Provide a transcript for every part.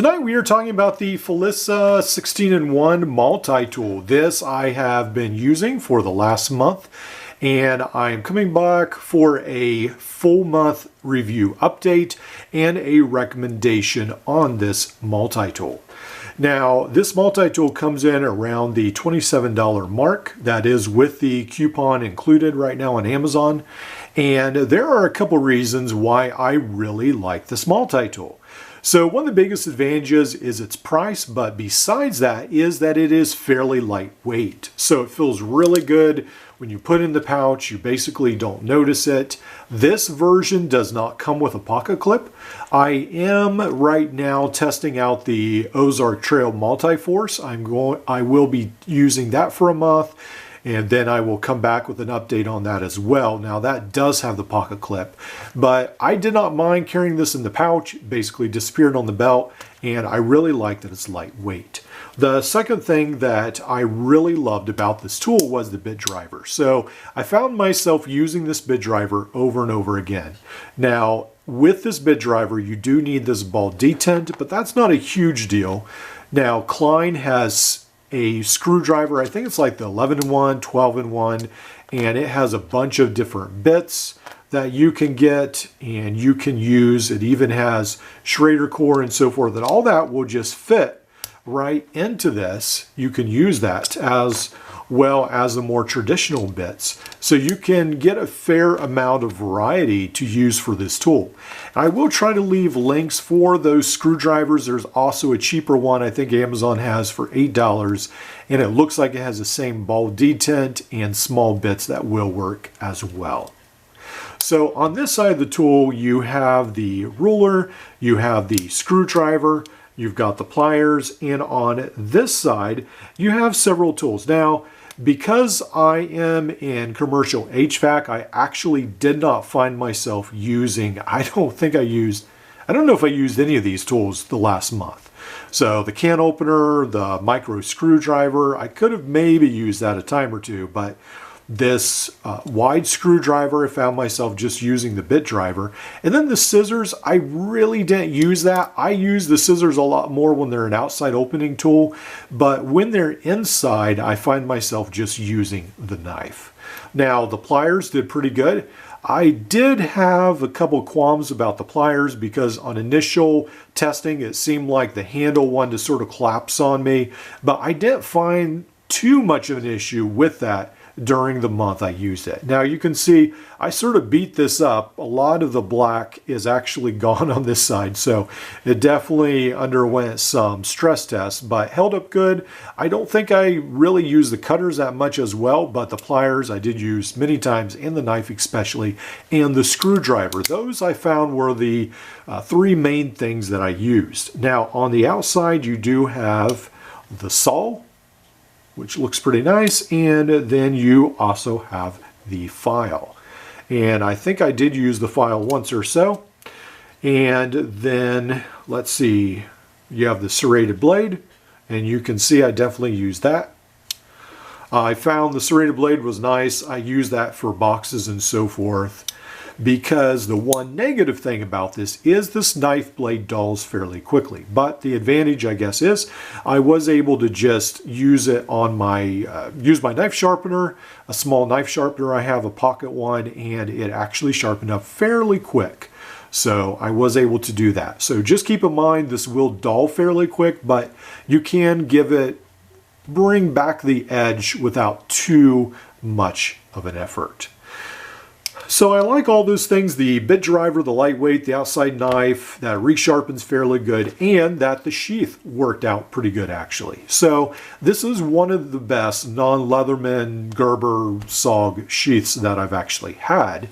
Tonight we are talking about the Flissa 16-in-1 multi-tool. This I have been using for the last month, and I am coming back for a full month review update and a recommendation on this multi-tool. Now, this multi-tool comes in around the $27 mark. That is with the coupon included right now on Amazon. And there are a couple reasons why I really like this multi-tool. So one of the biggest advantages is its price, but besides that is that it is fairly lightweight. So it feels really good when you put it in the pouch. You basically don't notice it. This version does not come with a pocket clip. I am right now testing out the Ozark Trail Multi-Force. I will be using that for a month, and then I will come back with an update on that as well. Now that does have the pocket clip, but I did not mind carrying this in the pouch. It basically disappeared on the belt, and I really like that it's lightweight. The second thing that I really loved about this tool was the bit driver. So I found myself using this bit driver over and over again. Now with this bit driver, you do need this ball detent, but that's not a huge deal. Now Klein has a screwdriver. I think it's like the 11-in-1, 12-in-1, and it has a bunch of different bits that you can get and you can use. It even has Schrader core and so forth, and all that will just fit right into this. You can use that as well as the more traditional bits. So you can get a fair amount of variety to use for this tool. I will try to leave links for those screwdrivers. There's also a cheaper one I think Amazon has for $8, and it looks like it has the same ball detent and small bits that will work as well. So on this side of the tool, you have the ruler, you have the screwdriver, you've got the pliers, and on this side, you have several tools. Now, because I am in commercial HVAC, I actually did not find myself using, I don't know if I used any of these tools the last month. So the can opener, the micro screwdriver, I could have maybe used that a time or two, but this wide screwdriver, I found myself just using the bit driver. And then the scissors, I really didn't use that. I use the scissors a lot more when they're an outside opening tool, but when they're inside, I find myself just using the knife. Now, the pliers did pretty good. I did have a couple qualms about the pliers because on initial testing, it seemed like the handle wanted to sort of collapse on me, but I didn't find too much of an issue with that during the month I used it. Now you can see I sort of beat this up. A lot of the black is actually gone on this side, so it definitely underwent some stress tests, but held up good. I don't think I really used the cutters that much as well, but the pliers I did use many times, and the knife especially, and the screwdriver. Those I found were the three main things that I used. Now on the outside you do have the saw, which looks pretty nice, and then you also have the file. And I think I did use the file once or so. And then, let's see, you have the serrated blade, and you can see I definitely used that. I found the serrated blade was nice. I used that for boxes and so forth, because the one negative thing about this is this knife blade dulls fairly quickly. But the advantage, I guess, is I was able to just use it on my, use my knife sharpener, a small knife sharpener. I have a pocket one, and it actually sharpened up fairly quick. So I was able to do that. So just keep in mind this will dull fairly quick, but you can bring back the edge without too much of an effort. So I like all those things, the bit driver, the lightweight, the outside knife, that resharpens fairly good, and that the sheath worked out pretty good actually. So this is one of the best non-Leatherman Gerber SOG sheaths that I've actually had.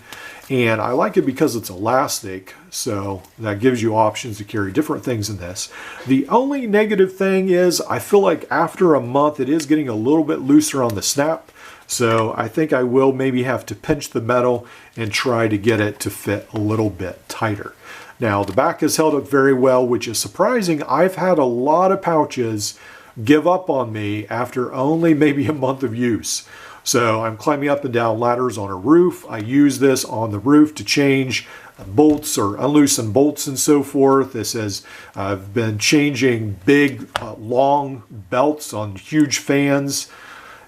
And I like it because it's elastic, so that gives you options to carry different things in this. The only negative thing is I feel like after a month it is getting a little bit looser on the snap. So I think I will maybe have to pinch the metal and try to get it to fit a little bit tighter. Now the back has held up very well, which is surprising. I've had a lot of pouches give up on me after only maybe a month of use. So I'm climbing up and down ladders on a roof. I use this on the roof to change bolts or unloosen bolts and so forth. This has I've been changing big long belts on huge fans,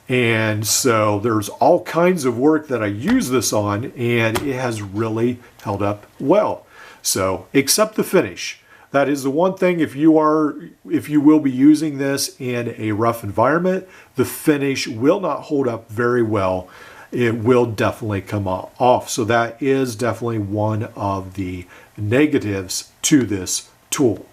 and so there's all kinds of work that I use this on, and it has really held up well. So except the finish. That is the one thing, if you will be using this in a rough environment, the finish will not hold up very well. It will definitely come off. So that is definitely one of the negatives to this tool.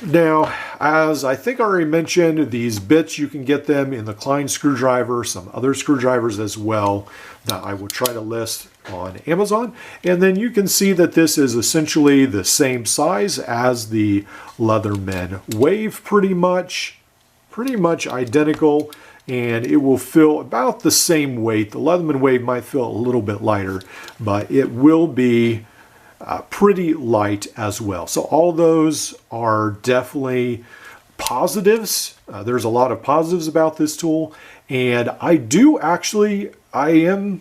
Now, as I think I already mentioned, these bits, you can get them in the Klein screwdriver, some other screwdrivers as well that I will try to list on Amazon. And then you can see that this is essentially the same size as the Leatherman Wave, pretty much identical. And it will feel about the same weight. The Leatherman Wave might feel a little bit lighter, but it will be pretty light as well. So all those are definitely positives. There's a lot of positives about this tool, and I am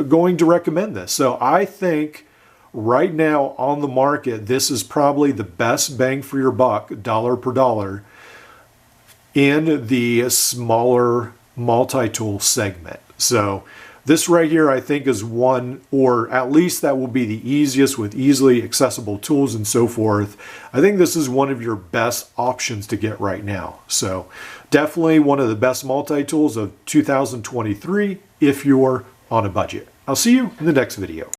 going to recommend this. So I think right now on the market, this is probably the best bang for your buck, dollar per dollar, in the smaller multi-tool segment. So this right here, I think, is one, or at least that will be the easiest with easily accessible tools and so forth. I think this is one of your best options to get right now. So definitely one of the best multi-tools of 2023 if you're on a budget. I'll see you in the next video.